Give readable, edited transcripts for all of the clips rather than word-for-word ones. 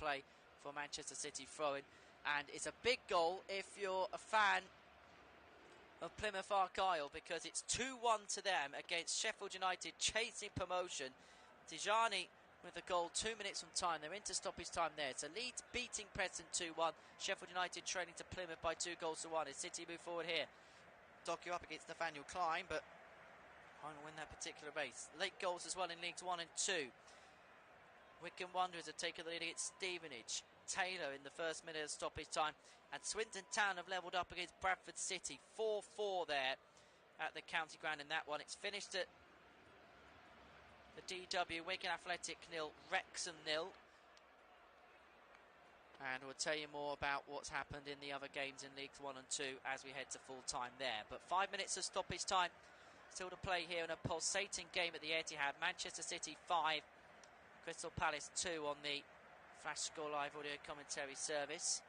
play for Manchester City throw-in. And it's a big goal if you're a fan of Plymouth Argyle, because it's 2-1 to them against Sheffield United chasing promotion. Tijani with the goal 2 minutes from time. They're into stoppage time there. So Leeds beating Preston 2-1. Sheffield United trailing to Plymouth by 2-1 as City move forward here. Doku up against Nathaniel Klein, but trying to win that particular race. Late goals as well in Leagues 1 and 2. Wycombe Wanderers have taken the lead against Stevenage. Taylor in the first minute of stoppage time, and Swindon Town have levelled up against Bradford City 4-4 there at the county ground in that one. It's finished at the DW. Wigan Athletic 0, Wrexham 0, and we'll tell you more about what's happened in the other games in Leagues 1 and 2 as we head to full time there. But 5 minutes of stoppage time still to play here in a pulsating game at the Etihad. Manchester City 5, Crystal Palace 2 on the Flash Score Live audio commentary service.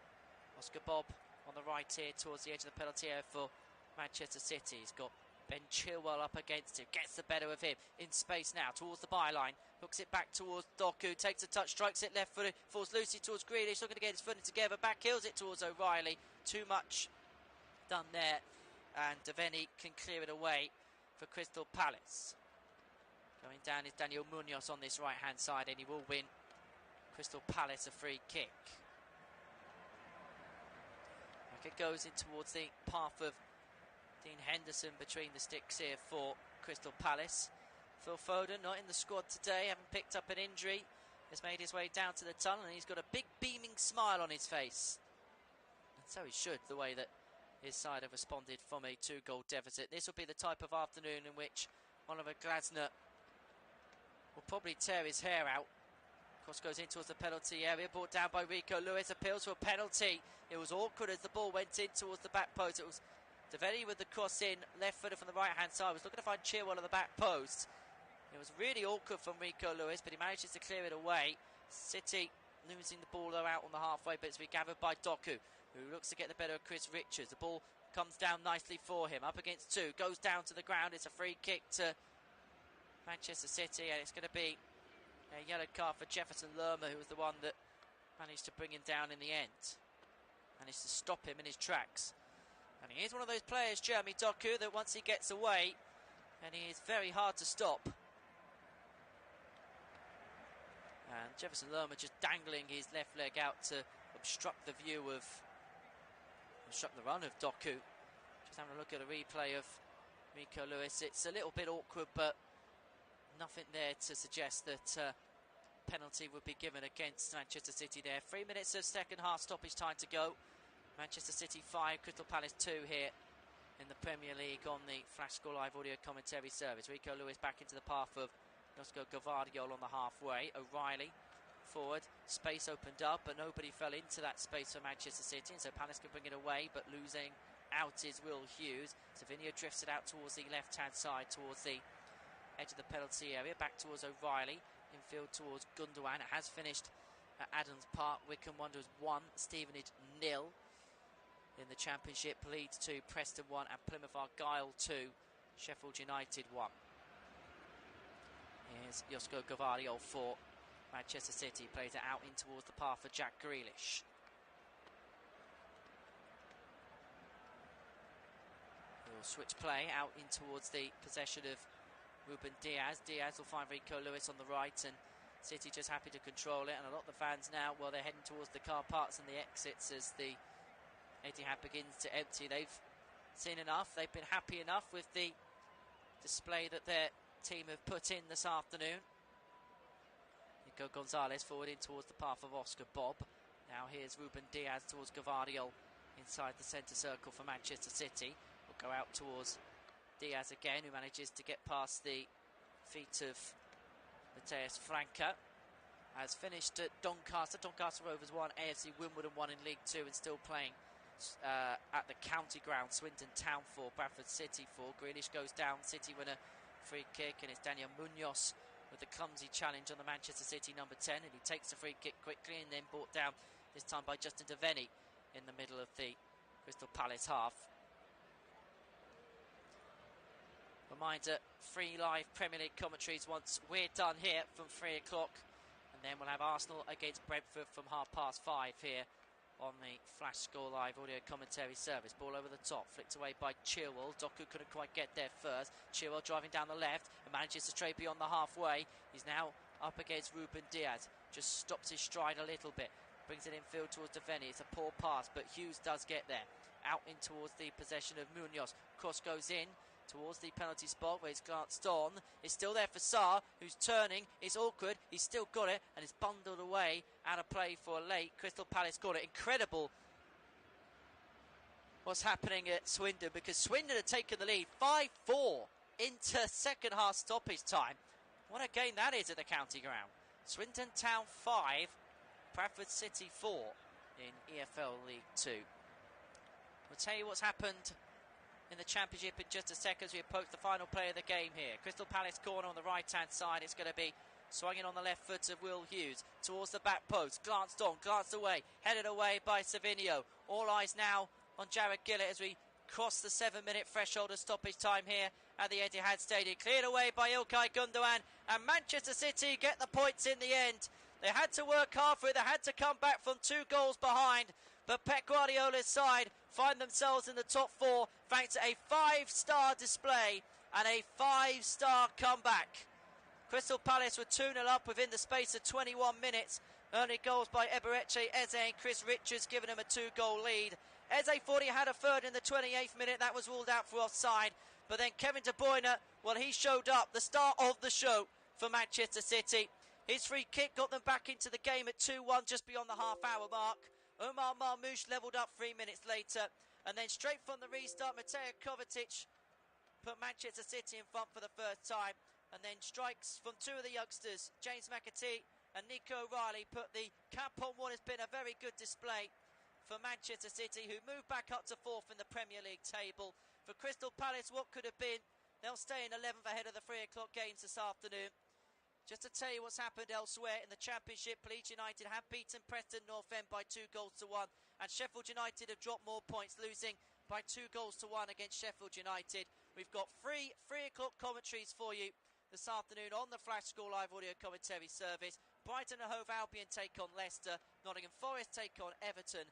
Oscar Bob on the right here towards the edge of the penalty area for Manchester City. He's got Ben Chilwell up against him, gets the better of him in space now towards the byline, hooks it back towards Doku, takes a touch, strikes it left footed, falls loosely towards Grealish, looking to get his footing together, back kills it towards O'Reilly. Too much done there, and Devaney can clear it away for Crystal Palace. Going down is Daniel Munoz on this right hand side, and he will win Crystal Palace a free kick. Back it goes in towards the path of Dean Henderson between the sticks here for Crystal Palace. Phil Foden not in the squad today, having picked up an injury, has made his way down to the tunnel, and he's got a big beaming smile on his face. And so he should, the way that his side have responded from a 2-goal deficit. This will be the type of afternoon in which Oliver Glasner will probably tear his hair out. Cross goes in towards the penalty area, brought down by Rico Lewis, appeals for a penalty. It was awkward as the ball went in towards the back post. It was Devaney with the cross in, left footed from the right hand side, was looking to find Chilwell on the back post. It was really awkward from Rico Lewis, but he manages to clear it away. City losing the ball though out on the halfway, but it's regathered by Doku, who looks to get the better of Chris Richards. The ball comes down nicely for him, up against two, goes down to the ground. It's a free kick to Manchester City, and it's going to be a yellow card for Jefferson Lerma, who was the one that managed to bring him down in the end. Managed to stop him in his tracks. And he is one of those players, Jeremy Doku, that once he gets away, and he is very hard to stop. And Jefferson Lerma just dangling his left leg out to obstruct the run of Doku. Just having a look at a replay of Rico Lewis. It's a little bit awkward, but nothing there to suggest that penalty would be given against Manchester City there. 3 minutes of second half stoppage time to go. Manchester City 5, Crystal Palace 2 here in the Premier League on the Flash Score Live audio commentary service. Rico Lewis back into the path of Josko Gvardiol on the halfway. O'Reilly forward, space opened up, but nobody fell into that space for Manchester City, and so Palace can bring it away, but losing out is Will Hughes. Savinio drifts it out towards the left hand side, towards the edge of the penalty area, back towards O'Reilly, infield towards Gundogan. It has finished at Adams Park. Wycombe Wanderers 1, Stevenage 0 in the Championship. Leeds 2, Preston 1, and Plymouth Argyle 2, Sheffield United 1. Here's Josko Gvardiol for Manchester City, plays it out in towards the path for Jack Grealish. He'll switch play out in towards the possession of Ruben Diaz. Diaz will find Rico Lewis on the right, and City just happy to control it. And a lot of the fans now, well, they're heading towards the car parks and the exits as the Etihad begins to empty. They've seen enough. They've been happy enough with the display that their team have put in this afternoon. Nico Gonzalez forward in towards the path of Oscar Bob. Now here's Ruben Diaz towards Gvardiol inside the centre circle for Manchester City. Will go out towards Diaz again, who manages to get past the feet of Mateus Franca. Has finished at Doncaster. Doncaster Rovers 1, AFC Wimbledon 1 in League 2, and still playing at the county ground. Swindon Town 4, Bradford City 4. Grealish goes down, City win a free kick, and it's Daniel Munoz with the clumsy challenge on the Manchester City number 10, and he takes the free kick quickly and then brought down this time by Justin Devaney in the middle of the Crystal Palace half. Reminder, free live Premier League commentaries once we're done here from 3 o'clock, and And then we'll have Arsenal against Brentford from 5:30 here on the Flash Score Live audio commentary service. Ball over the top, flicked away by Chilwell. Doku couldn't quite get there first. Chilwell driving down the left and manages to stray beyond the halfway. He's now up against Ruben Diaz. Just stops his stride a little bit. Brings it infield towards Devaney. It's a poor pass, but Hughes does get there. Out in towards the possession of Munoz. Cross goes in towards the penalty spot where he's glanced on. It's still there for Sarr, who's turning. It's awkward. He's still got it and it's bundled away out of play for late. Crystal Palace got it. Incredible what's happening at Swindon, because Swindon had taken the lead 5-4 into second half stoppage time. What a game that is at the county ground. Swindon Town 5, Bradford City 4 in EFL League 2. We'll tell you what's happened in the Championship in just a second as we approach the final play of the game here. Crystal Palace corner on the right-hand side. It's going to be swinging on the left foot of Will Hughes towards the back post. Glanced on, glanced away, headed away by Savinio. All eyes now on Jared Gillett as we cross the 7-minute threshold of stoppage time here at the Etihad Stadium. Cleared away by İlkay Gundogan, and Manchester City get the points in the end. They had to work hard for it. They had to come back from 2 goals behind. But Pep Guardiola's side find themselves in the top 4 thanks to a 5-star display and a 5-star comeback. Crystal Palace were 2-0 up within the space of 21 minutes. Early goals by Eberechi Eze and Chris Richards, giving him a 2-goal lead. Eze thought he had a third in the 28th minute. That was ruled out for offside. But then Kevin De Bruyne, well, he showed up, the star of the show for Manchester City. His free kick got them back into the game at 2-1 just beyond the half-hour mark. Omar Marmoush levelled up 3 minutes later. And then straight from the restart, Mateo Kovacic put Manchester City in front for the first time. And then strikes from 2 of the youngsters, James McAtee and Nico Riley, put the cap on what has been a very good display for Manchester City, who moved back up to 4th in the Premier League table. For Crystal Palace, what could have been, they'll stay in 11th ahead of the 3 o'clock games this afternoon. Just to tell you what's happened elsewhere in the Championship, Leeds United have beaten Preston North End by 2-1, and Sheffield United have dropped more points, losing by 2-1 against Sheffield United. We've got 3 o'clock commentaries for you this afternoon on the Flash Score Live audio commentary service. Brighton and Hove Albion take on Leicester, Nottingham Forest take on Everton,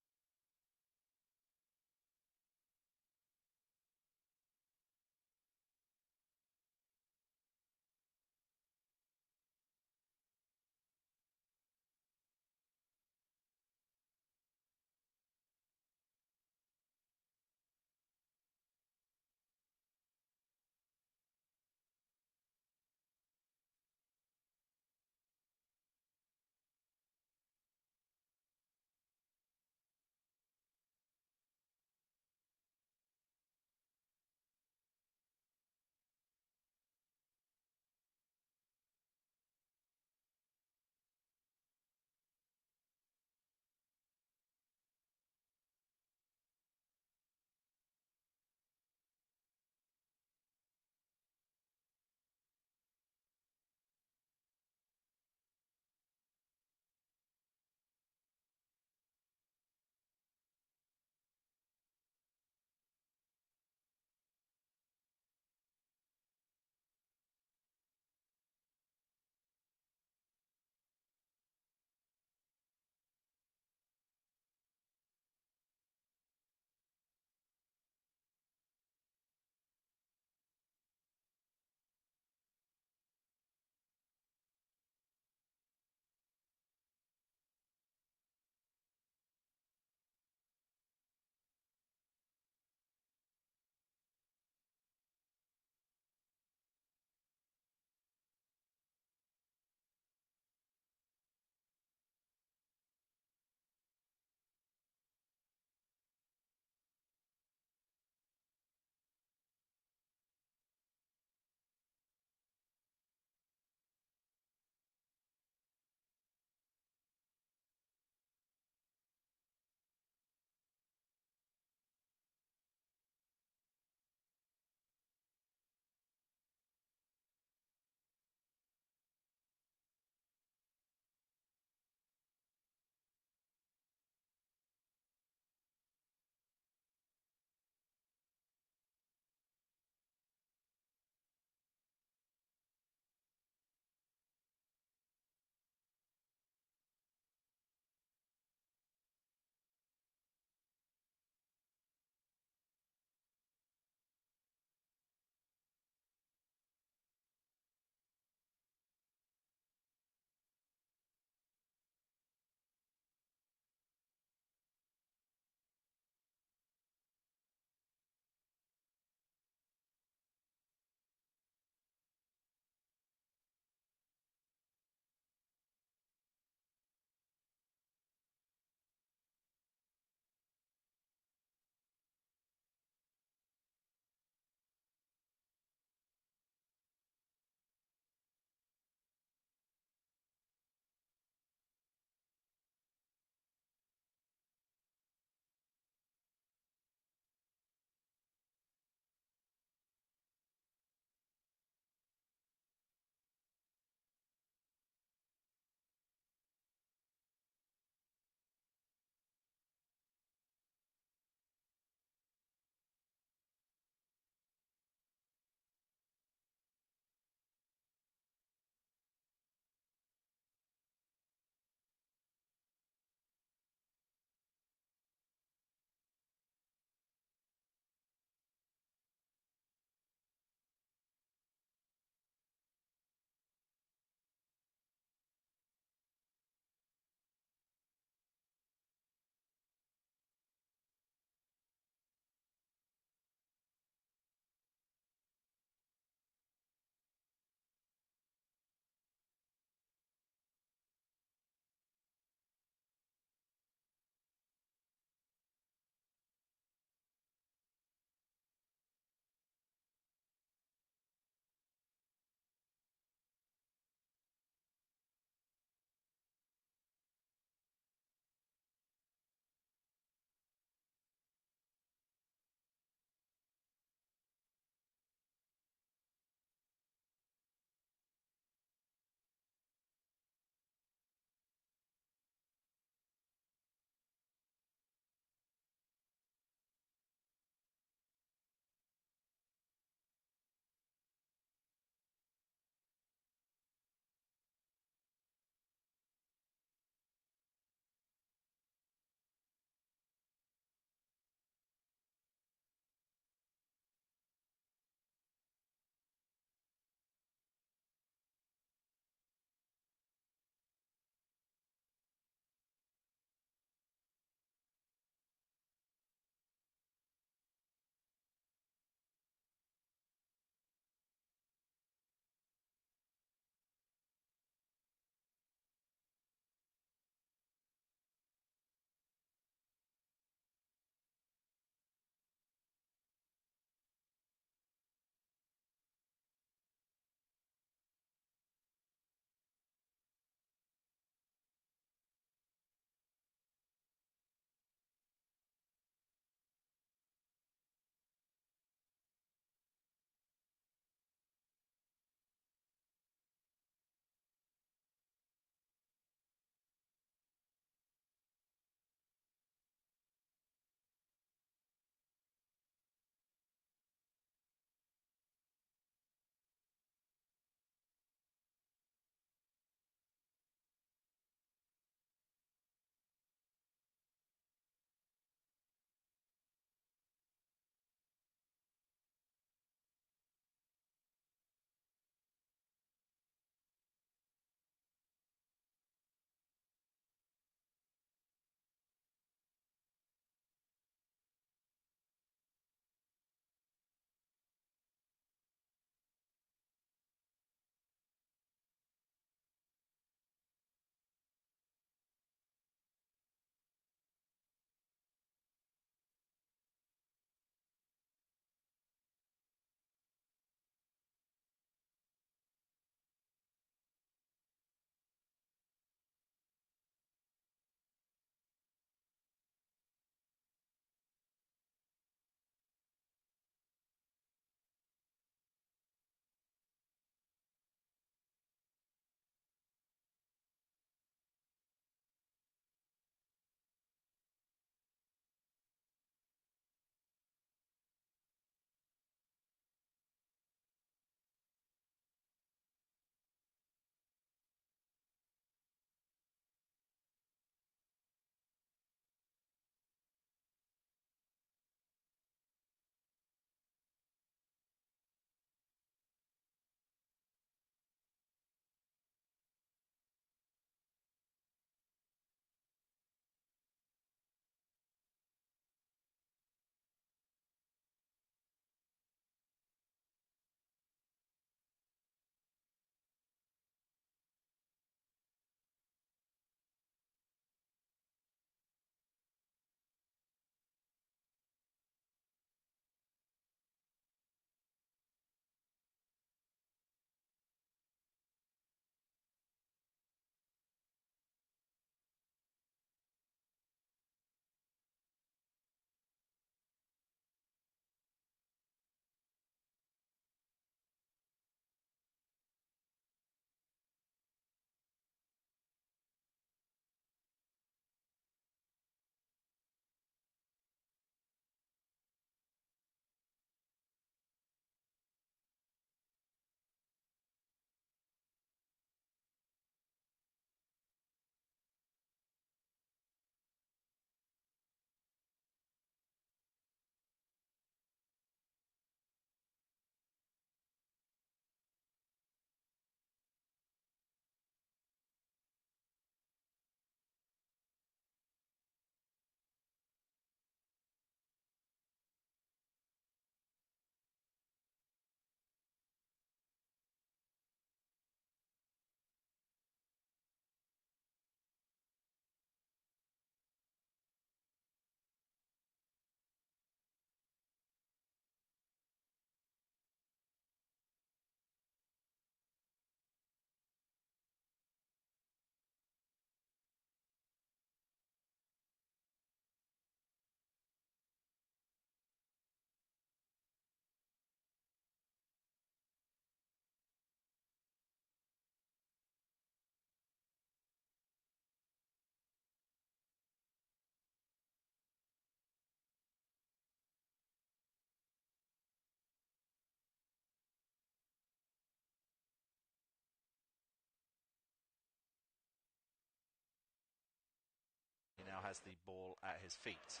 has the ball at his feet.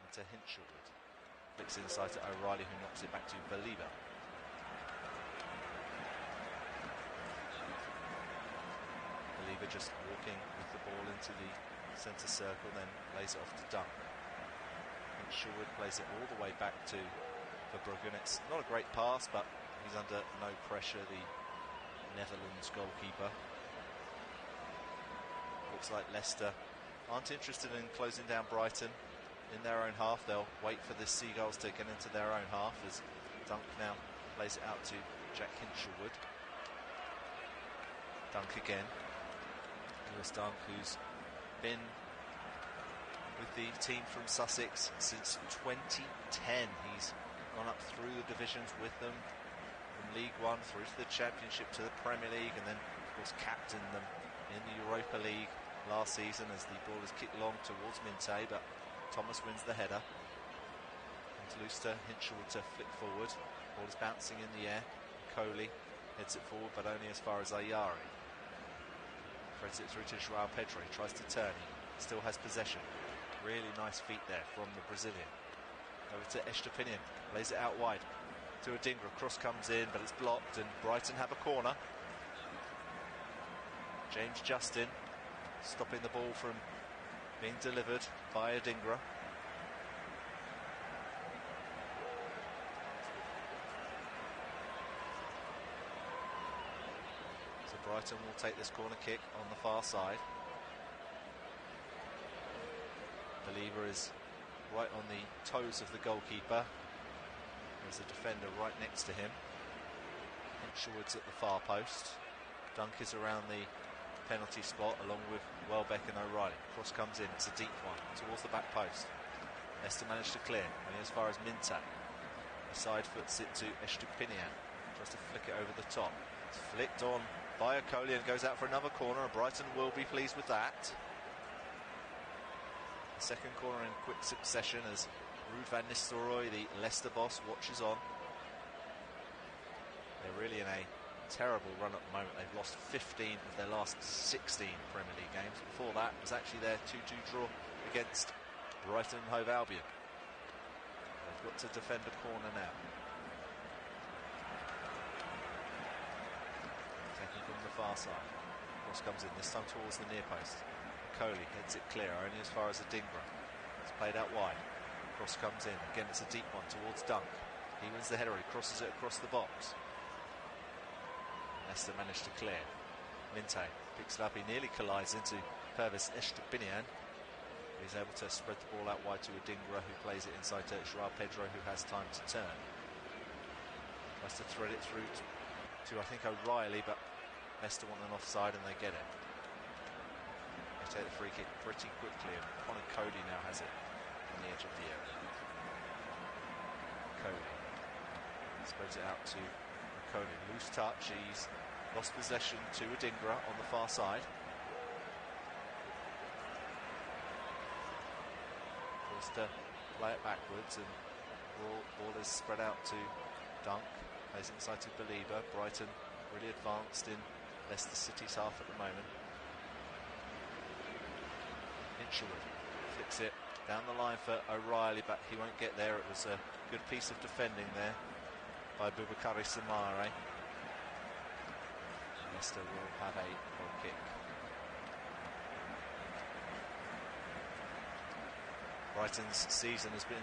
Into Hinchelwood. Flicks inside to O'Reilly, who knocks it back to Believer. Believer just walking with the ball into the centre circle, then lays it off to Dunk. Hinchelwood plays it all the way back to Verbruggen. It's not a great pass, but he's under no pressure, the Netherlands goalkeeper. Looks like Leicester aren't interested in closing down Brighton in their own half. They'll wait for the Seagulls to get into their own half as Dunk now plays it out to Jack Hinchelwood. Dunk again. Lewis Dunk, who's been with the team from Sussex since 2010. He's gone up through the divisions with them, from League One through to the Championship to the Premier League, and then of course captained them in the Europa League last season as the ball is kicked long towards Minte, but Thomas wins the header. Comes loose to Hinchelwood to flick forward. Ball is bouncing in the air. Coley heads it forward, but only as far as Ayari. Threads it through to João Pedro. He tries to turn. He still has possession. Really nice feet there from the Brazilian. Over to Estupiñán. Lays it out wide to Adingra. Cross comes in, but it's blocked, and Brighton have a corner. James Justin stopping the ball from being delivered by Adingra. So Brighton will take this corner kick on the far side. Believer is right on the toes of the goalkeeper. There's a defender right next to him. Hinchelwood's at the far post. Dunk is around the penalty spot along with Welbeck and O'Reilly. Cross comes in, it's a deep one towards the back post. Leicester managed to clear, only as far as Minte. The side foots it to Estupiñán. Tries to flick it over the top. It's flicked on by Coley and goes out for another corner, and Brighton will be pleased with that. The second corner in quick succession as Ruud van Nistelrooy, the Leicester boss, watches on. They're really in a terrible run at the moment. They've lost 15 of their last 16 Premier League games. Before that was actually their 2-2 draw against Brighton and Hove Albion. They've got to defend a corner now. Taking from the far side. Cross comes in, this time towards the near post. Coley heads it clear, only as far as Adingra. It's played out wide. Cross comes in. Again, it's a deep one towards Dunk. He wins the header. He crosses it across the box. Leicester managed to clear. Minte picks it up. He nearly collides into Pervis Estupiñán. He's able to spread the ball out wide to Adingra, who plays it inside to João Pedro, who has time to turn. Tries to thread it through to I think O'Reilly, but Leicester want an offside and they get it. They take the free kick pretty quickly, and Conor Cody now has it on the edge of the area. Cody spreads it out to Coley. Loose touch. He's lost possession to Adingra on the far side. Forced to play it backwards, and ball is spread out to Dunk. Plays it inside to Believer. Brighton really advanced in Leicester City's half at the moment. Hinchelwood flicks it down the line for O'Reilly, but he won't get there. It was a good piece of defending there by Boubakary Soumaré. Leicester will have a goal kick. Brighton's season has been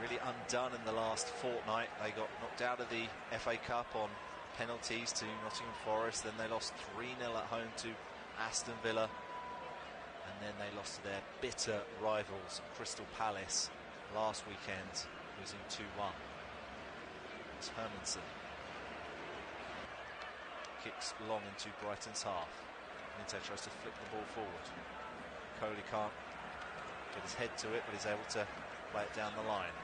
really undone in the last fortnight. They got knocked out of the FA Cup on penalties to Nottingham Forest, then they lost 3-0 at home to Aston Villa, and then they lost to their bitter rivals Crystal Palace last weekend, losing 2-1. It's Hermansen kicks long into Brighton's half. Minte tries to flick the ball forward. Coley can't get his head to it, but he's able to play it down the line.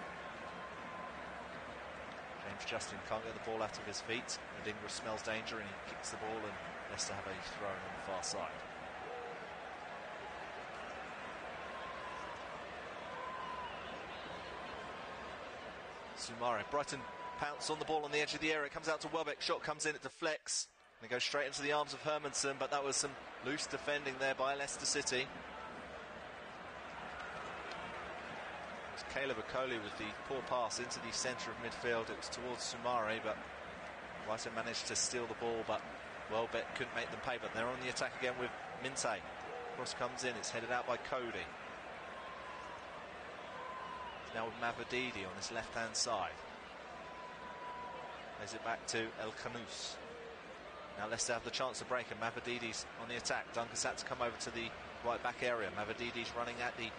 James Justin can't get the ball out of his feet. Adingra smells danger and he kicks the ball, and Leicester have a throw on the far side. Soumaré. Brighton pounce on the ball on the edge of the area. It comes out to Welbeck. Shot comes in, it deflects. And it goes straight into the arms of Hermansen, but that was some loose defending there by Leicester City. Caleb Okoli with the poor pass into the centre of midfield. It was towards Sumare, but Brighton managed to steal the ball, but Welbeck couldn't make them pay. But they're on the attack again with Minte. Cross comes in, it's headed out by Cody. It's now with Mavididi on his left-hand side. Plays it back to El Khanous. Now Leicester have the chance to break, and Mavadidi's on the attack. Duncan's had to come over to the right back area. Mavadidi's running at the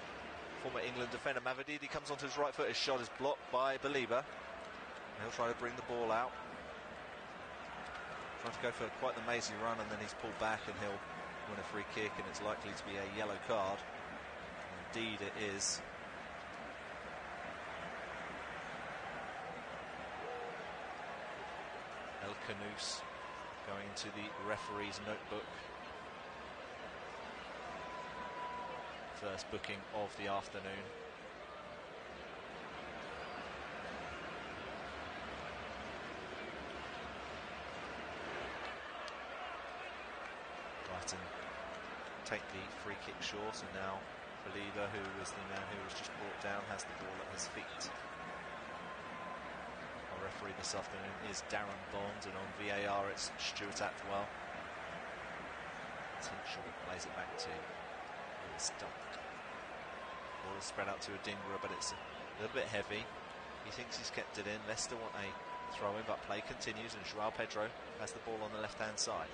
former England defender. Mavididi comes onto his right foot. His shot is blocked by Baliba. He'll try to bring the ball out. Trying to go for quite the mazy run, and then he's pulled back, and he'll win a free kick, and it's likely to be a yellow card. Indeed it is. El Khanous going into the referee's notebook. First booking of the afternoon. Brighton take the free kick short, and now Baliba, who was the man who was just brought down, has the ball at his feet. Our referee this afternoon is Darren Bond, and on VAR it's Stuart Atwell. Tinshaw plays it back to Lewis Dunk. Ball is spread out to Adingra, but it's a little bit heavy. He thinks he's kept it in. Leicester want a throw in, but play continues, and Joao Pedro has the ball on the left-hand side.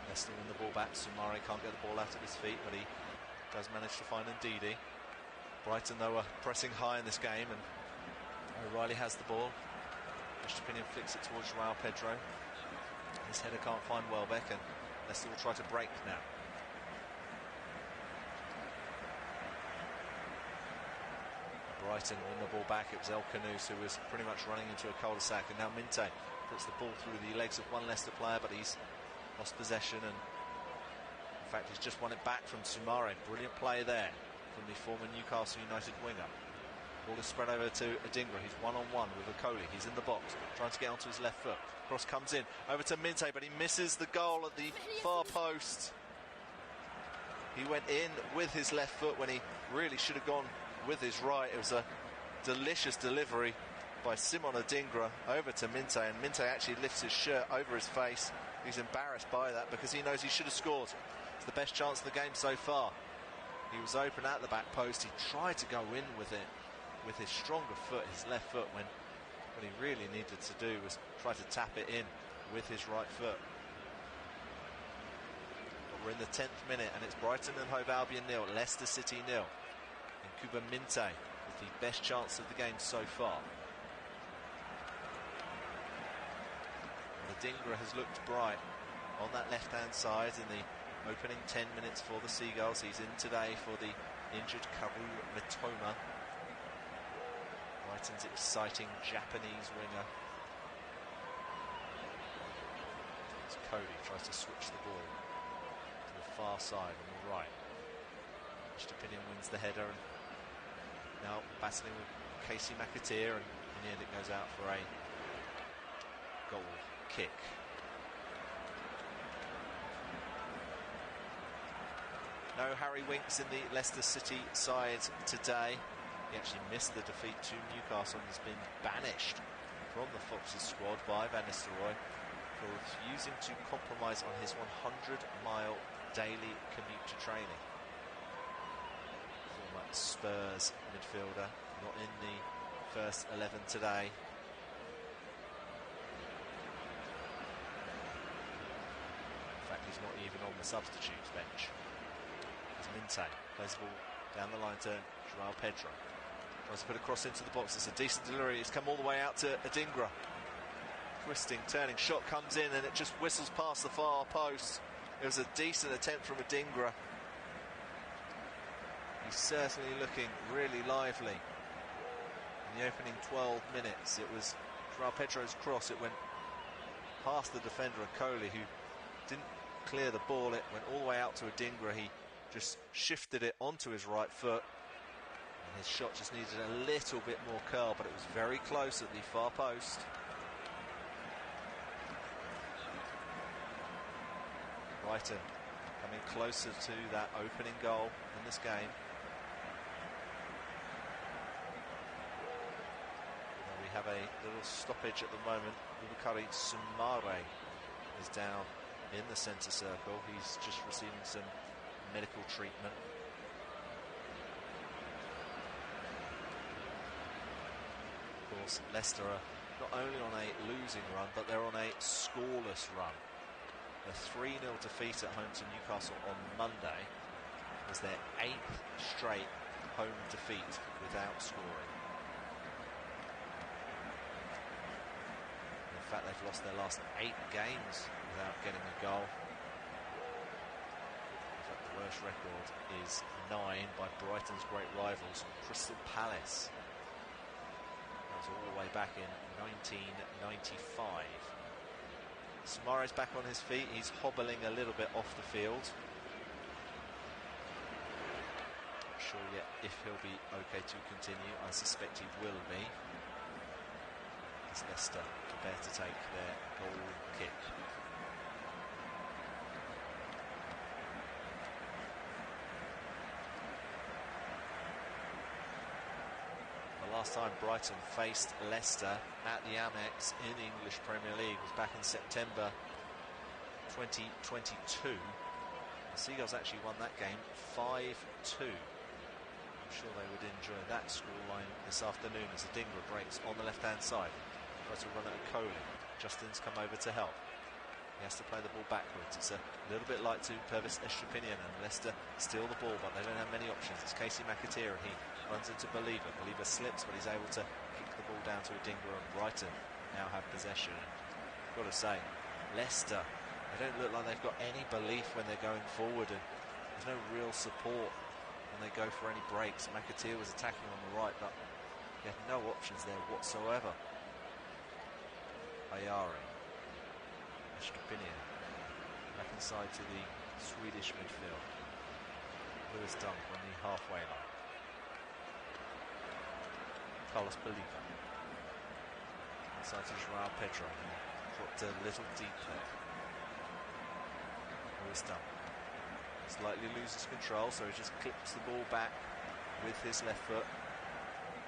Leicester win the ball back. Sumare can't get the ball out of his feet, but he does manage to find Ndidi. Brighton, though, are pressing high in this game, and O'Reilly has the ball. Estupiñán flicks it towards Joao Pedro. His header can't find Welbeck, and Leicester will try to break now. Brighton win the ball back. It was El Khanous who was pretty much running into a cul-de-sac, and now Minte puts the ball through the legs of one Leicester player, but he's lost possession, and in fact he's just won it back from Sumare. Brilliant play there from the former Newcastle United winger. Ball is spread over to Adingra. He's one-on-one with Okoli. He's in the box, trying to get onto his left foot. Cross comes in, over to Minte, but he misses the goal at the far post. He went in with his left foot when he really should have gone with his right. It was a delicious delivery by Simon Adingra over to Minte, and Minte actually lifts his shirt over his face. He's embarrassed by that because he knows he should have scored. It's the best chance of the game so far. He was open at the back post. He tried to go in with it with his stronger foot, his left foot, when what he really needed to do was try to tap it in with his right foot. But we're in the 10th minute, and it's Brighton and Hove Albion 0, Leicester City 0. And Kuba Minte with the best chance of the game so far. Adingra has looked bright on that left-hand side in the opening 10 minutes for the Seagulls. He's in today for the injured Karu Mitoma. Brighton's exciting Japanese winger. As Cody tries to switch the ball to the far side on the right. Estupiñán wins the header, and now battling with Casey McAteer, and in the end it goes out for a goal kick. No Harry Winks in the Leicester City side today. He actually missed the defeat to Newcastle and has been banished from the Foxes squad by Van Nistelrooy for refusing to compromise on his 100-mile daily commute to training. Former Spurs midfielder, not in the first 11 today. In fact, he's not even on the substitutes bench. As Minte plays the ball down the line to Joao Pedro. Tries to put a cross into the box. It's a decent delivery. It's come all the way out to Adingra. Twisting, turning, shot comes in, and it just whistles past the far post. It was a decent attempt from Adingra. He's certainly looking really lively. In the opening 12 minutes, it was Joao Pedro's cross. It went past the defender, Okoli, who didn't clear the ball. It went all the way out to Adingra. He just shifted it onto his right foot. And his shot just needed a little bit more curl, but it was very close at the far post. Brighton coming closer to that opening goal in this game. have a little stoppage at the moment. Bubakari Sumare is down in the centre circle. He's just receiving some medical treatment. Of course, Leicester are not only on a losing run, but they're on a scoreless run. A 3-0 defeat at home to Newcastle on Monday was their 8th straight home defeat without scoring. In fact, they've lost their last 8 games without getting a goal. In fact, the worst record is 9 by Brighton's great rivals, Crystal Palace. That was all the way back in 1995. Samare's back on his feet. He's hobbling a little bit off the field. Not sure yet if he'll be okay to continue. I suspect he will be. As Leicester prepare to take their goal kick. The last time Brighton faced Leicester at the Amex in the English Premier League was back in September 2022. The Seagulls actually won that game 5-2. I'm sure they would enjoy that scoreline this afternoon as Adingra breaks on the left-hand side. Tries to run at a Coley. Justin's come over to help. He has to play the ball backwards. It's a little bit like to Pervis Estrupinian, and Leicester steal the ball, but they don't have many options. It's Casey McAteer, and he runs into Believer. Believer slips, but he's able to kick the ball down to Adingra, and Brighton now have possession. And I've got to say, Leicester, they don't look like they've got any belief when they're going forward, and there's no real support when they go for any breaks. McAteer was attacking on the right, but he had no options there whatsoever. Ayari. Estrupinian. Back inside to the Swedish midfield. Lewis Dunk on the halfway line. Carlos Believer. Inside to Joao Pedro, who dropped a little deep there. Lewis Dunk. Slightly loses control, so he just clips the ball back with his left foot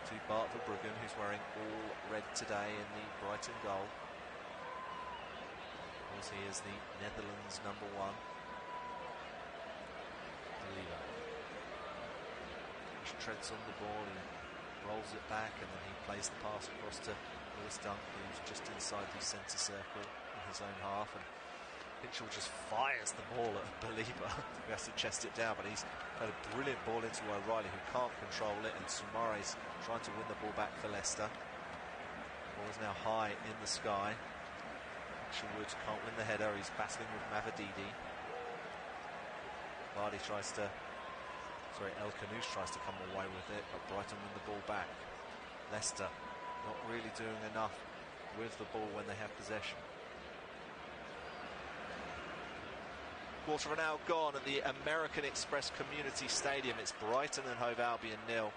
to Bart Verbruggen, who's wearing all red today in the Brighton goal. Of course, he is the Netherlands #1. Believer just treads on the ball, he rolls it back, and then he plays the pass across to Lewis Dunk, who's just inside the centre circle in his own half, and Hinchell just fires the ball at Believer, who has to chest it down, but he's had a brilliant ball into O'Reilly, who can't control it, and Soumare's trying to win the ball back for Leicester. Ball is now high in the sky. Hinchell can't win the header, he's battling with Mavididi. El Khanous tries to come away with it, but Brighton win the ball back. Leicester not really doing enough with the ball when they have possession. Quarter of an hour gone at the American Express Community Stadium. It's Brighton and Hove Albion 0,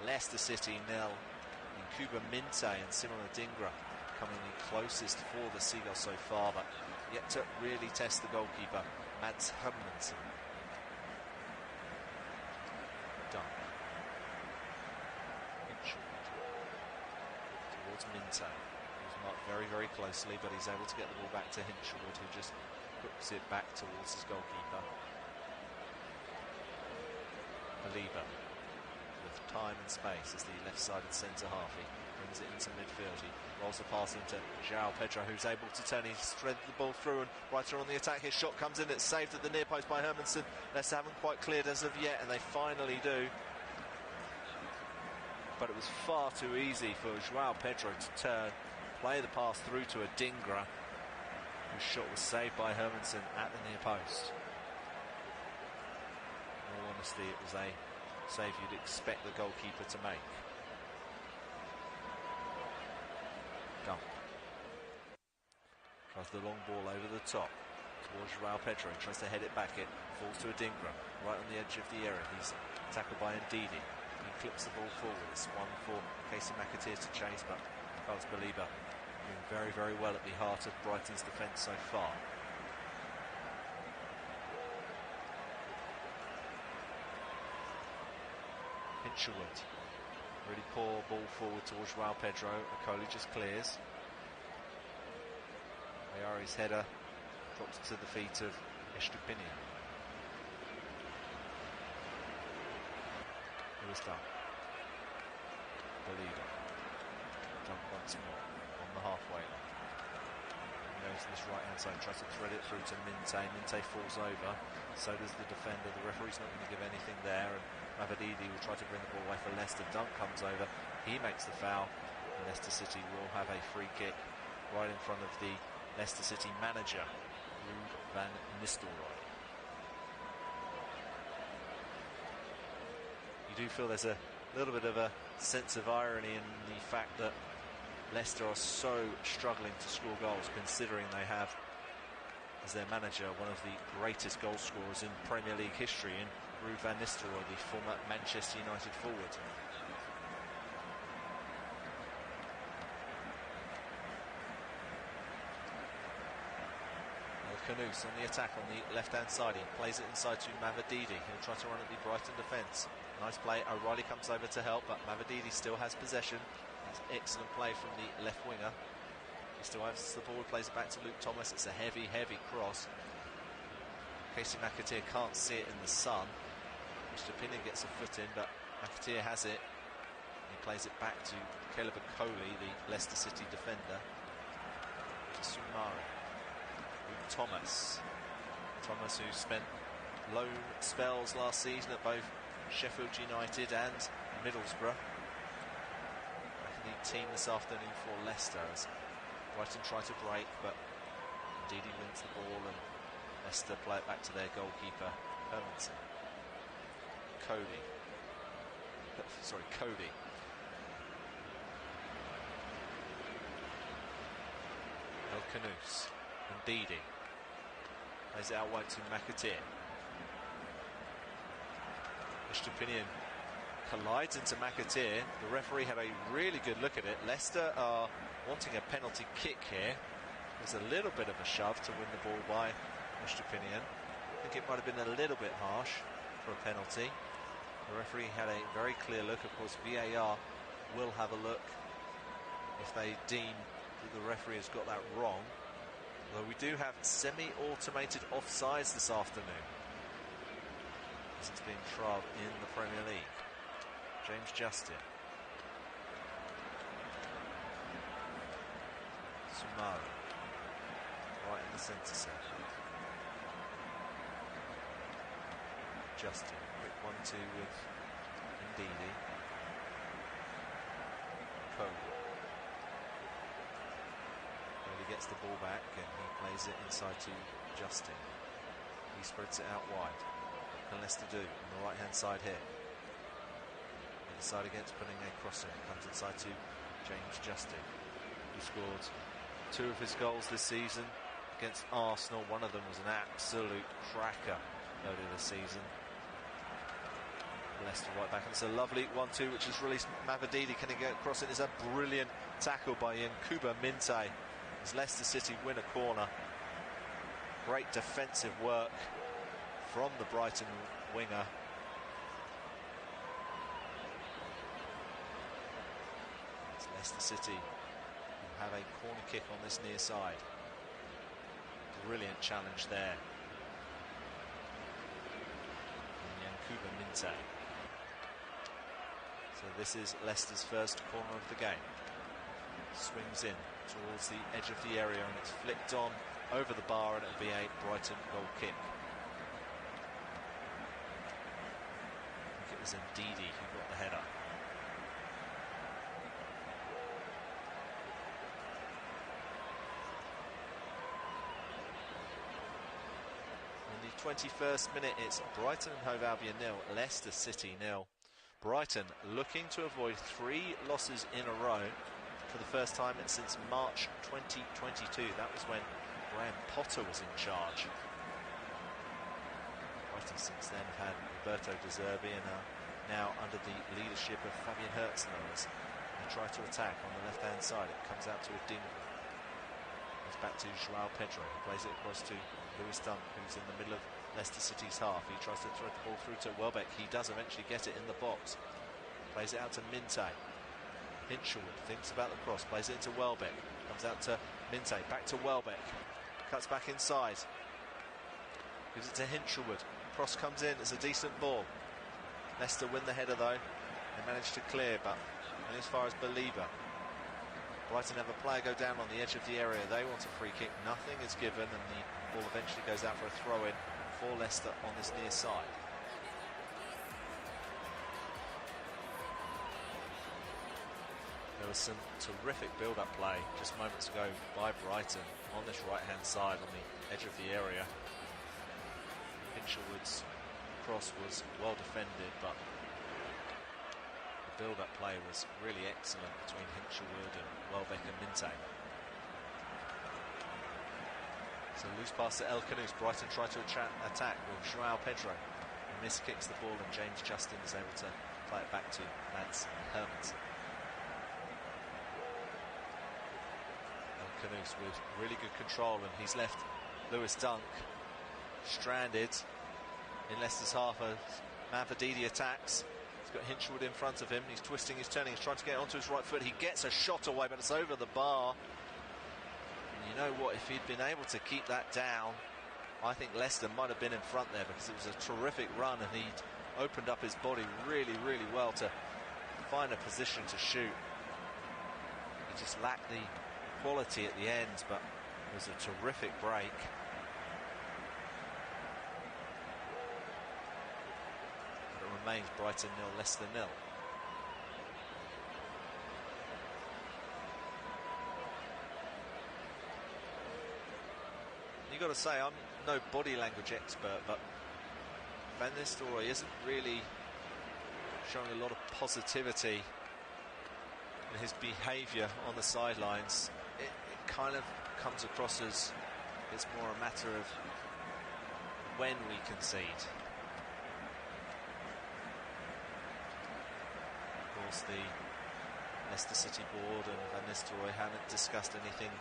Leicester City 0. And Kuba Minte and Simon Adingra coming the closest for the Seagulls so far, but yet to really test the goalkeeper, Mads Hermansen. Dunk. Hinchell towards Minte, who's marked very, very closely, but he's able to get the ball back to Hinchelwood, who just hooks it back towards his goalkeeper. Believer with time and space as the left-sided centre-half. He brings it into midfield. He rolls the pass into Joao Pedro, who's able to turn. He's threaded the ball through, and Brighton on the attack. His shot comes in. It's saved at the near post by Hermansen. Leicester haven't quite cleared as of yet, and they finally do. But it was far too easy for Joao Pedro to turn, play the pass through to Adingra, whose shot was saved by Hermansen at the near post. In all honesty, it was a save you'd expect the goalkeeper to make. Dunk. Tries the long ball over the top towards Joao Pedro. He tries to head it back. It falls to Adingra, right on the edge of the area. He's tackled by Ndidi. He clips the ball forward. It's one for Casey McAteer to chase, but Carlos Believer doing very, very well at the heart of Brighton's defence so far. Hinchelwood Really poor ball forward towards João Pedro. Okoli just clears. Ayari's header drops to the feet of Estupinian. Lewis Dunk. Believer. Dunk once more on the halfway line. He goes to this right-hand side, tries to thread it through to Minte. Minte falls over. So does the defender. The referee's not going to give anything there. And Mavididi will try to bring the ball away for Leicester. Dunk comes over. He makes the foul. And Leicester City will have a free kick right in front of the Leicester City manager, Ruud van Nistelrooy. You do feel there's a little bit of a sense of irony in the fact that Leicester are so struggling to score goals, considering they have as their manager one of the greatest goal scorers in Premier League history, in Ruud van Nistelrooy, the former Manchester United forward. Canus on the attack on the left-hand side. He plays it inside to Mavididi. He'll try to run at the Brighton defence. Nice play. O'Reilly comes over to help, but Mavididi still has possession. That's excellent play from the left winger. He still has the ball. Plays it back to Luke Thomas. It's a heavy, heavy cross. Casey McAteer can't see it in the sun. Mr. Pinning gets a foot in, but McAteer has it. He plays it back to Caleb Okoli, the Leicester City defender. To Sumari. Thomas, who spent loan spells last season at both Sheffield United and Middlesbrough. Back in the team this afternoon for Leicester as Brighton try to break, but indeed he wins the ball and Leicester play it back to their goalkeeper, Hermansen. Cody. El Canus. And Didi plays it out wide to McAteer. Estupinian collides into McAteer. The referee had a really good look at it. Leicester are wanting a penalty kick here. There's a little bit of a shove to win the ball by Estupinian. I think it might have been a little bit harsh for a penalty. The referee had a very clear look. Of course, VAR will have a look if they deem that the referee has got that wrong. Although we do have semi-automated offsides this afternoon, as it's being trialled in the Premier League. James Justin. Sumari. Right in the centre circle. Justin. Quick 1-2 with Ndidi. Cole. Gets the ball back and he plays it inside to Justin. He spreads it out wide. What can Leicester do on the right hand side here? They decide against putting a cross in. It comes inside to James Justin, who scored 2 of his goals this season against Arsenal. One of them was an absolute cracker earlier this season. Leicester right back, and it's a lovely 1-2 which has released Mavididi. Can he get across it? It's a brilliant tackle by Yankuba Minte as Leicester City win a corner. Great defensive work from the Brighton winger. It's Leicester City who have a corner kick on this near side. Brilliant challenge there. Yankuba Minte. So this is Leicester's first corner of the game. Swings in towards the edge of the area and it's flicked on over the bar and it'll be a Brighton goal kick. I think it was Ndidi who got the header. In the 21st minute, it's Brighton and Hove Albion 0, Leicester City 0. Brighton looking to avoid 3 losses in a row for the first time since March 2022. That was when Graham Potter was in charge. Brighton since then have had Roberto De Zerbi and are now under the leadership of Fabian Hertzler as they try to attack on the left-hand side. It comes out to a Dingle. It's back to João Pedro. He plays it across to Lewis Dunk, who's in the middle of Leicester City's half. He tries to thread the ball through to Welbeck. He does eventually get it in the box. plays it out to Minte. Hinchelwood thinks about the cross, plays it into Welbeck, comes out to Minte, back to Welbeck, cuts back inside, gives it to Hinchelwood, cross comes in, it's a decent ball. Leicester win the header though, they manage to clear, but only as far as Believer. Brighton have a player go down on the edge of the area, they want a free kick, nothing is given, and the ball eventually goes out for a throw-in for Leicester on this near side. There was some terrific build-up play just moments ago by Brighton on this right-hand side on the edge of the area. Hinchelwood's cross was well defended, but the build-up play was really excellent between Hinchelwood and Welbeck and Minte. So loose pass to El Khanous. Brighton try to attack with João Pedro. He miskicks the ball and James Justin is able to play it back to Mads Hermansen. Khanous with really good control, and he's left Lewis Dunk stranded in Leicester's half as Manfredini attacks. He's got Hinchelwood in front of him, he's twisting, he's turning, he's trying to get onto his right foot. He gets a shot away, but it's over the bar. And you know what, if he'd been able to keep that down, I think Leicester might have been in front there, because it was a terrific run and he'd opened up his body really, really well to find a position to shoot. He just lacked the quality at the end, but it was a terrific break. But it remains Brighton 0, Leicester 0. You got to say, I'm no body language expert, but Van Nistelrooy isn't really showing a lot of positivity in his behaviour on the sidelines. It kind of comes across as it's more a matter of when we concede. Of course, the Leicester City board and Van Nistelrooy haven't discussed anything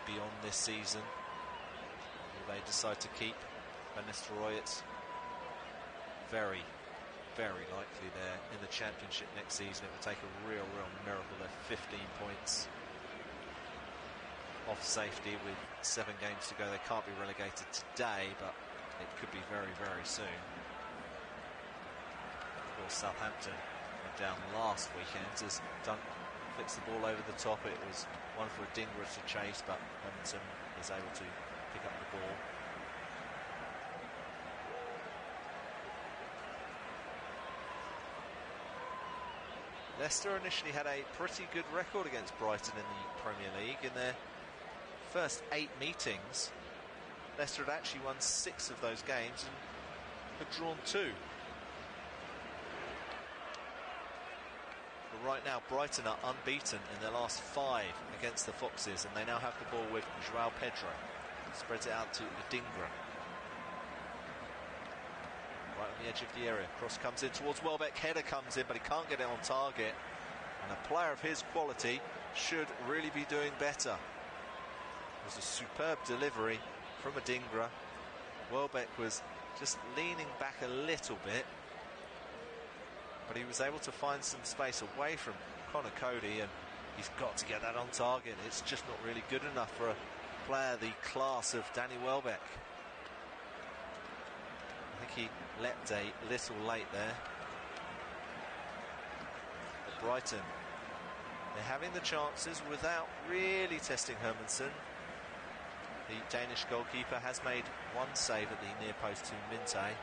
beyond this season. Will they decide to keep Van Nistelrooy? It's very, very likely they're in the Championship next season. It would take a real miracle. They're 15 points off safety with 7 games to go. They can't be relegated today, but it could be very, very soon. Of course, Southampton went down last weekend as Dunk flicks the ball over the top. It was one for Adingra to chase, but Hermansen is able to pick up the ball. Leicester initially had a pretty good record against Brighton in the Premier League. In their first 8 meetings, Leicester had actually won 6 of those games and had drawn 2. But right now, Brighton are unbeaten in their last 5 against the Foxes, and they now have the ball with João Pedro. Spreads it out to Adingra. Right on the edge of the area. Cross comes in towards Welbeck. Header comes in, but he can't get it on target. And a player of his quality should really be doing better. It was a superb delivery from Adingra. Welbeck was just leaning back a little bit, but he was able to find some space away from Connor Cody, and he's got to get that on target. It's just not really good enough for a player the class of Danny Welbeck. I think he leapt a little late there. But Brighton, they're having the chances without really testing Hermansen. The Danish goalkeeper has made 1 save at the near post to Minte. Their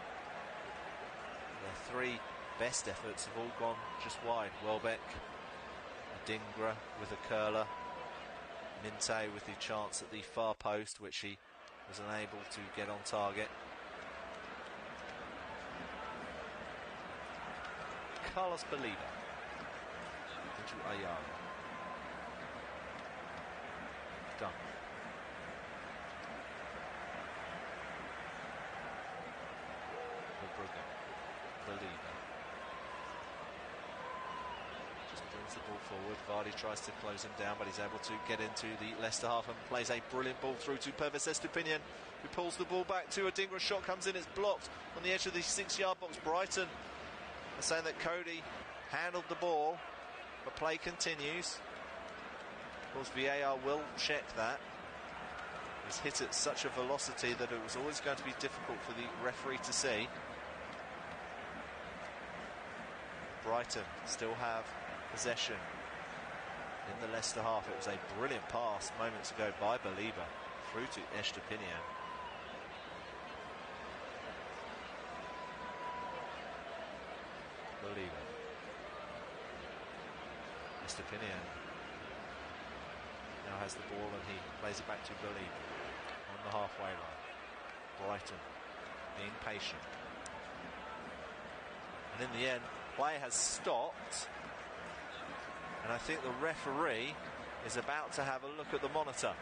3 best efforts have all gone just wide. Welbeck, Adingra with a curler, Minte with the chance at the far post, which he was unable to get on target. Carlos Believer into Ayala. Done. Believer just brings the ball forward. Vardy tries to close him down, but he's able to get into the Leicester half and plays a brilliant ball through to Pervis Estupiñán, who pulls the ball back to Adingra. Shot comes in, it's blocked on the edge of the 6-yard box. Brighton are saying that Cody handled the ball, but play continues. Of course, VAR will check that. It was hit at such a velocity that it was always going to be difficult for the referee to see. Brighton still have possession in the Leicester half. It was a brilliant pass moments ago by Belieber through to Estepinian. Belieber. Estepinian now has the ball and he plays it back to Belieber on the halfway line. Brighton being patient. And in the end, play has stopped. And I think the referee is about to have a look at the monitor.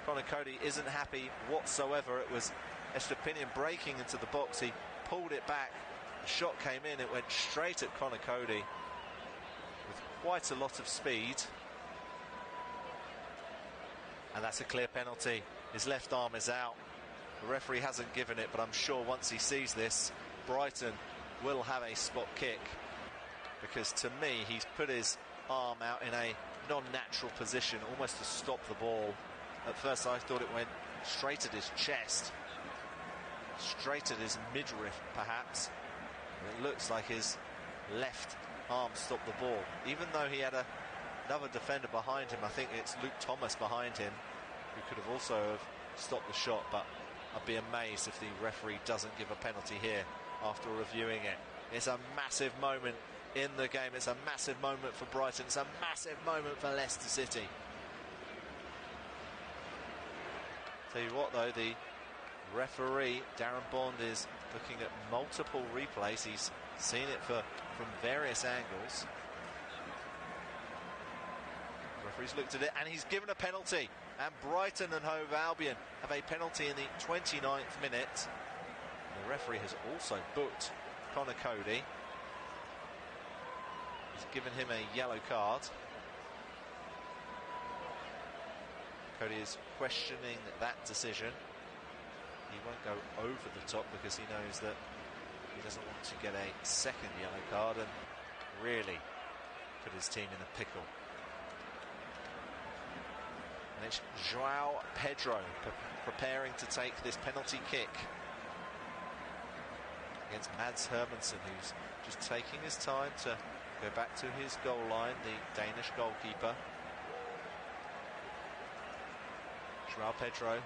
Conor Coady isn't happy whatsoever. It was Estepinian breaking into the box. He pulled it back. The shot came in. It went straight at Conor Coady with quite a lot of speed. And that's a clear penalty. His left arm is out. The referee hasn't given it, but I'm sure once he sees this, Brighton will have a spot kick. Because to me, he's put his arm out in a non-natural position, almost to stop the ball. At first I thought it went straight at his chest, straight at his midriff perhaps. But it looks like his left arm stopped the ball. Even though he had another defender behind him, I think it's Luke Thomas behind him, who could have also have stopped the shot. But I'd be amazed if the referee doesn't give a penalty here after reviewing it. It's a massive moment in the game. It's a massive moment for Brighton. It's a massive moment for Leicester City. Tell you what though, the referee Darren Bond is looking at multiple replays. He's seen it from various angles. The referee's looked at it and he's given a penalty. And Brighton and Hove Albion have a penalty in the 29th minute. The referee has also booked Conor Coady. He's given him a yellow card. Coady is questioning that decision. He won't go over the top because he knows that he doesn't want to get a second yellow card and really put his team in a pickle. And it's João Pedro preparing to take this penalty kick against Mads Hermansen, who's just taking his time to go back to his goal line, the Danish goalkeeper. João Pedro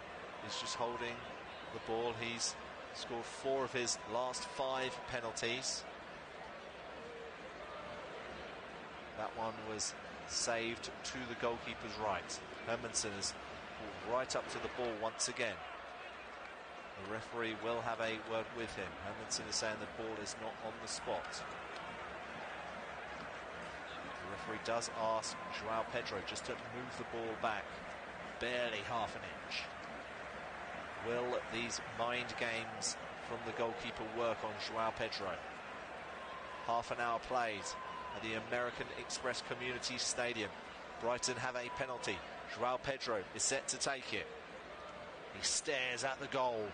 is just holding the ball. He's scored 4 of his last 5 penalties. That one was saved to the goalkeeper's right. Hermansen is pulled right up to the ball once again. The referee will have a word with him. Hermansen is saying the ball is not on the spot. The referee does ask João Pedro just to move the ball back. Barely half an inch. Will these mind games from the goalkeeper work on João Pedro? Half an hour played at the American Express Community Stadium. Brighton have a penalty. João Pedro is set to take it. He stares at the goal.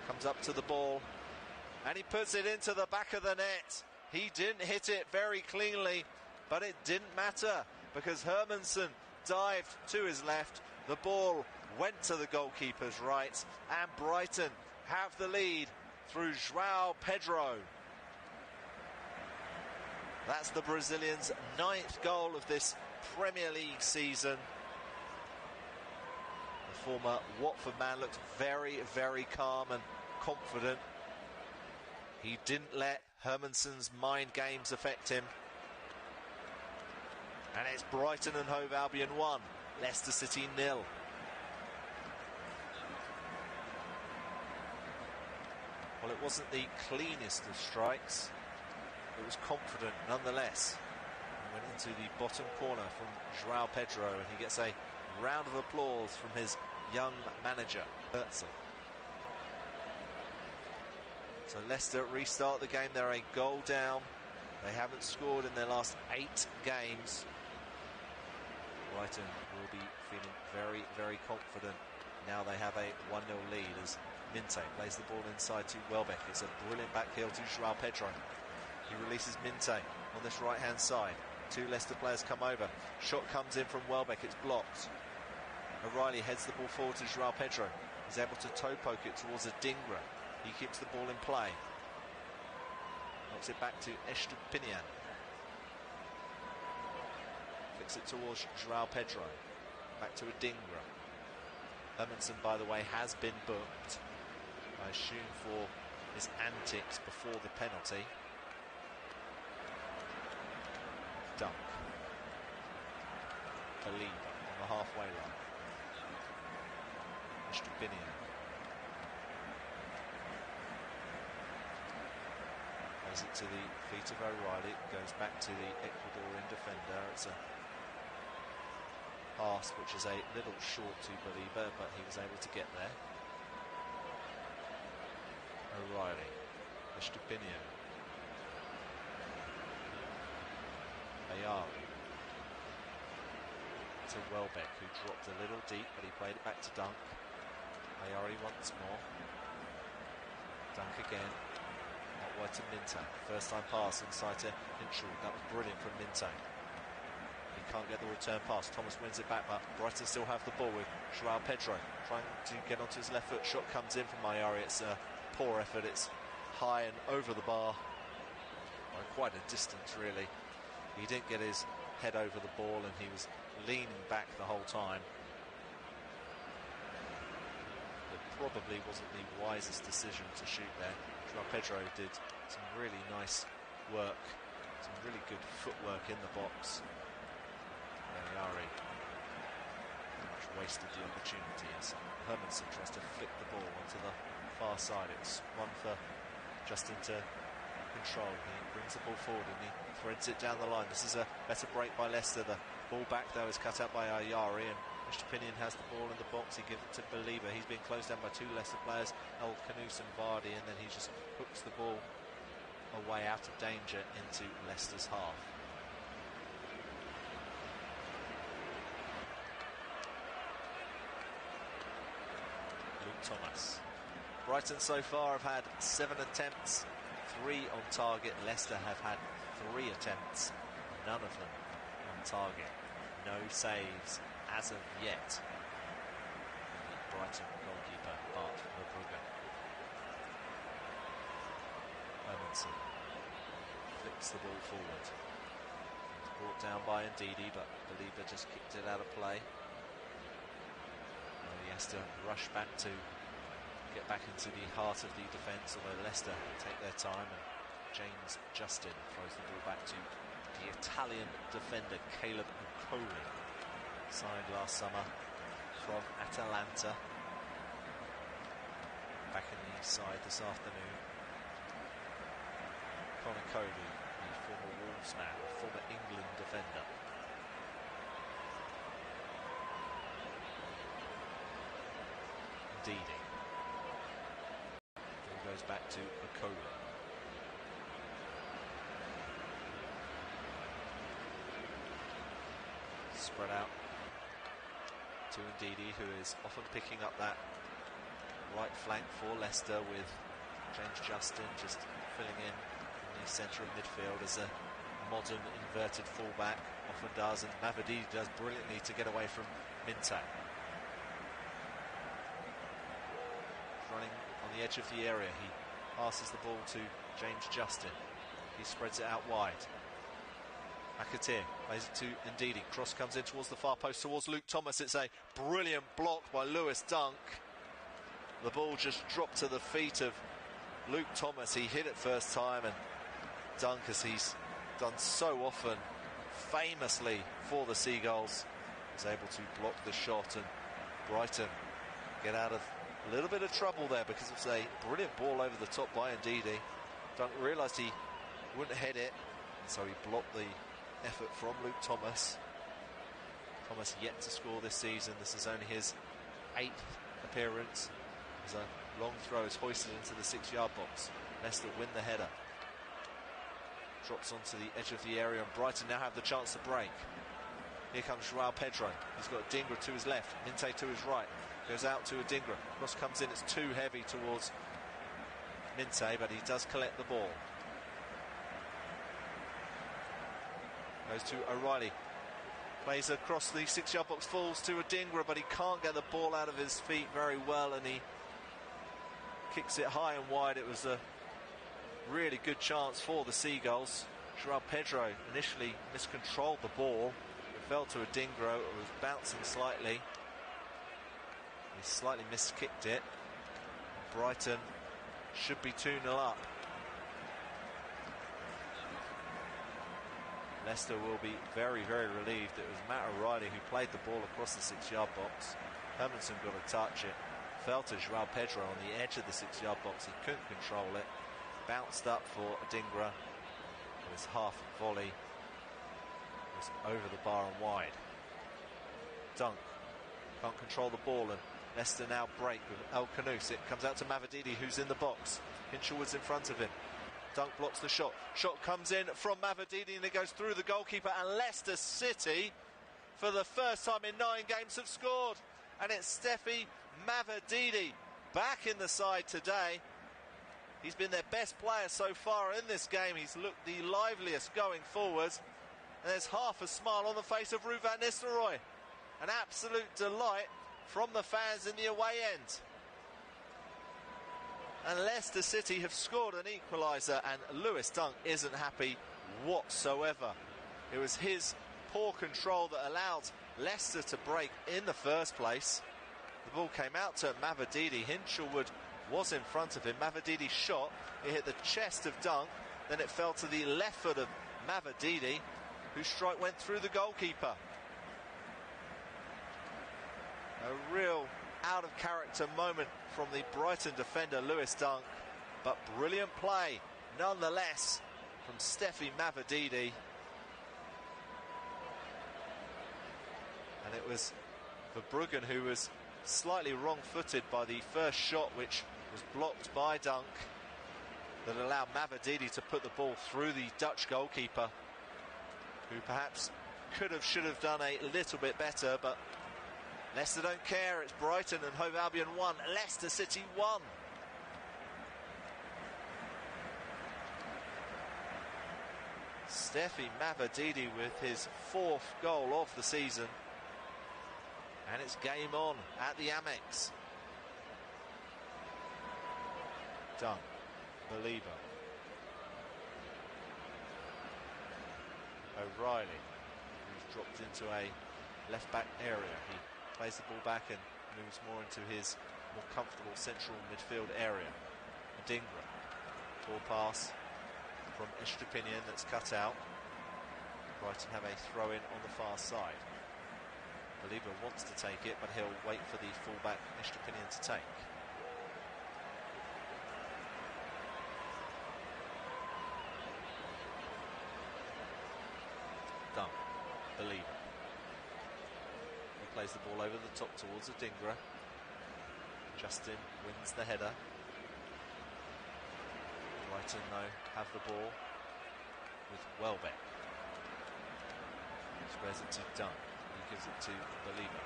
Comes up to the ball and he puts it into the back of the net. He didn't hit it very cleanly, but it didn't matter because Hermansen dived to his left. The ball went to the goalkeeper's right and Brighton have the lead through João Pedro. That's the Brazilian's 9th goal of this Premier League season. The former Watford man looked very, very calm and confident. He didn't let Hermansen's mind games affect him. And it's Brighton and Hove Albion 1, Leicester City 0. Well, it wasn't the cleanest of strikes. It was confident nonetheless. He went into the bottom corner from João Pedro and he gets a round of applause from his young manager, Herzl. So Leicester restart the game. They're a goal down. They haven't scored in their last 8 games. Brighton will be feeling very, very confident. Now they have a 1-0 lead as Minte plays the ball inside to Welbeck. It's a brilliant back heel to João Pedro. He releases Minte on this right-hand side. 2 Leicester players come over. Shot comes in from Welbeck. It's blocked. O'Reilly heads the ball forward to João Pedro. He's able to toe poke it towards Adingra. He keeps the ball in play. Knocks it back to Estupinian. Flicks it towards João Pedro. Back to Adingra. Hermansen, by the way, has been booked, I assume, for his antics before the penalty. Dunk. Believer on the halfway line. Estupinian. Plays it to the feet of O'Reilly. It goes back to the Ecuadorian defender. It's a pass which is a little short to Believer, but he was able to get there. O'Reilly. Estupinian. Ayari. To Welbeck, who dropped a little deep, but he played it back to Dunk. Ayari once more. Dunk again. Out wide to Minte. First time pass inside to Hinshaw. That was brilliant from Minte. He can't get the return pass. Thomas wins it back, but Brighton still have the ball with João Pedro trying to get onto his left foot. Shot comes in from Ayari. It's a poor effort. It's high and over the bar by quite a distance, really. He didn't get his head over the ball and he was leaning back the whole time. It probably wasn't the wisest decision to shoot there. João Pedro did some really nice work, some really good footwork in the box. Ayari pretty much wasted the opportunity as Hermansen tries to flick the ball onto the far side. It's one for Justin to control. He brings the ball forward and he threads it down the line. This is a better break by Leicester. The ball back though is cut out by Ayari, and Estupinian has the ball in the box. He gives it to Believer. He's being closed down by 2 Leicester players, El Canous and Vardy, and then he just hooks the ball away out of danger into Leicester's half. Luke Thomas. Brighton so far have had 7 attempts, 3 on target. Leicester have had 3 attempts, none of them on target. No saves as of yet. The Brighton goalkeeper, Bart Verbrugge. Hermansen flicks the ball forward. It's brought down by Ndidi, but Believer just kicked it out of play. Well, he has to rush back to get back into the heart of the defence, although Leicester take their time, and James Justin throws the ball back to the Italian defender Caleb Okoli, signed last summer from Atalanta, back in the side this afternoon. Conor Cody, the former Wolves man, former England defender. Ndidi. Ball goes back to Okoli. Spread out to Ndidi, who is often picking up that right flank for Leicester, with James Justin just filling in the centre of midfield as a modern inverted fullback often does, and Mavididi does brilliantly to get away from Minte. Running on the edge of the area, he passes the ball to James Justin. He spreads it out wide. Akatir plays it to Ndidi. Cross comes in towards the far post, towards Luke Thomas. It's a brilliant block by Lewis Dunk. The ball just dropped to the feet of Luke Thomas. He hit it first time, and Dunk, as he's done so often, famously for the Seagulls, was able to block the shot, and Brighton get out of a little bit of trouble there because it was a brilliant ball over the top by Ndidi. Dunk realised he wouldn't head it, and so he blocked the effort from Luke Thomas. Thomas yet to score this season. This is only his 8th appearance, as a long throw is hoisted into the 6-yard box. Leicester win the header. Drops onto the edge of the area, and Brighton now have the chance to break. Here comes João Pedro. He's got Adingra to his left, Minte to his right. Goes out to Adingra. Cross comes in. It's too heavy towards Minte, but he does collect the ball. Goes to O'Reilly. Plays across the 6-yard box, falls to Adingra, but he can't get the ball out of his feet very well, and he kicks it high and wide. It was a really good chance for the Seagulls. João Pedro initially miscontrolled the ball. It fell to Adingra. It was bouncing slightly. He slightly miskicked it. Brighton should be 2-0 up. Leicester will be very, very relieved. It was Matt O'Reilly who played the ball across the 6-yard box. Hermanson got a touch. It fell to João Pedro on the edge of the 6-yard box. He couldn't control it. Bounced up for Adingra. His half volley was over the bar and wide. Dunk can't control the ball, and Leicester now break with El Kanous. It comes out to Mavididi, who's in the box. Hinchelwood's in front of him. Dunk blocks the shot. Shot comes in from Mavididi and it goes through the goalkeeper, and Leicester City, for the first time in 9 games, have scored. And it's Steffi Mavididi back in the side today. He's been their best player so far in this game. He's looked the liveliest going forwards. And there's half a smile on the face of Ruud van Nistelrooy. An absolute delight from the fans in the away end. And Leicester City have scored an equaliser, and Lewis Dunk isn't happy whatsoever. It was his poor control that allowed Leicester to break in the first place. The ball came out to Mavididi. Hinchelwood was in front of him. Mavididi shot. It hit the chest of Dunk. Then it fell to the left foot of Mavididi, whose strike went through the goalkeeper. A real out-of-character moment from the Brighton defender, Lewis Dunk. But brilliant play, nonetheless, from Steffi Mavididi. And it was Verbruggen who was slightly wrong-footed by the first shot, which was blocked by Dunk, that allowed Mavididi to put the ball through the Dutch goalkeeper, who perhaps could have, should have done a little bit better. But Leicester don't care. It's Brighton and Hove Albion 1, Leicester City 1. Steffi Mavididi with his 4th goal of the season. And it's game on at the Amex. Done. Believer. O'Reilly, who's dropped into a left-back area. He plays the ball back and moves more into his more comfortable central midfield area. Adingra. Poor pass from Estupiñán that's cut out. Brighton have a throw-in on the far side. Believer wants to take it, but he'll wait for the fullback Estupiñán to take. Done. Believer. He plays the ball over the top towards Adingra. Justin wins the header. Brighton, though, have the ball with Welbeck. Squares it to Dunn. He gives it to Believer.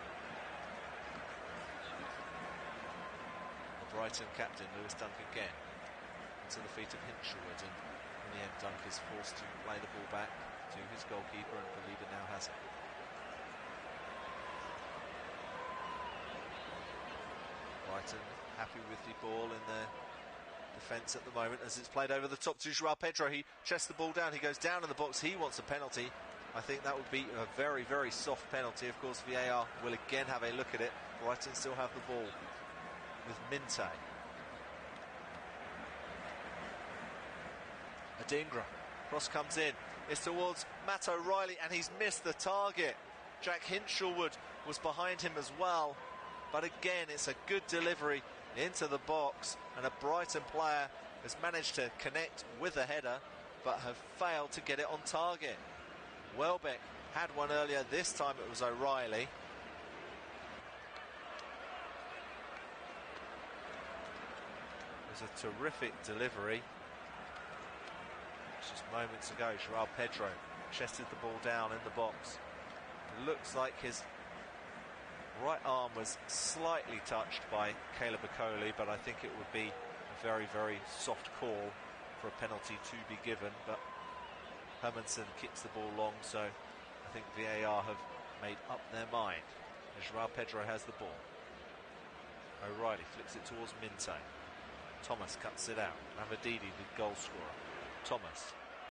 The Brighton captain, Lewis Dunk, again into the feet of Hinchelwood, and in the end Dunk is forced to play the ball back to his goalkeeper, and Believer now has it. Brighton happy with the ball in their defence at the moment as it's played over the top to João Pedro. He chests the ball down, he goes down in the box, he wants a penalty. I think that would be a very, very soft penalty. Of course, VAR will again have a look at it. Brighton still have the ball with Minte. Adingra. Cross comes in. It's towards Matt O'Reilly, and he's missed the target. Jack Hinchelwood was behind him as well. But again, it's a good delivery into the box, and a Brighton player has managed to connect with the header, but have failed to get it on target. Welbeck had one earlier. This time it was O'Reilly. It was a terrific delivery. Just moments ago, João Pedro chested the ball down in the box. It looks like his right arm was slightly touched by Caleb Okoli, but I think it would be a very, very soft call for a penalty to be given. But Hermansen kicks the ball long, so I think VAR have made up their mind. Joao Pedro has the ball. O'Reilly flicks it towards Minte. Thomas cuts it out. Mavididi, the goal scorer. Thomas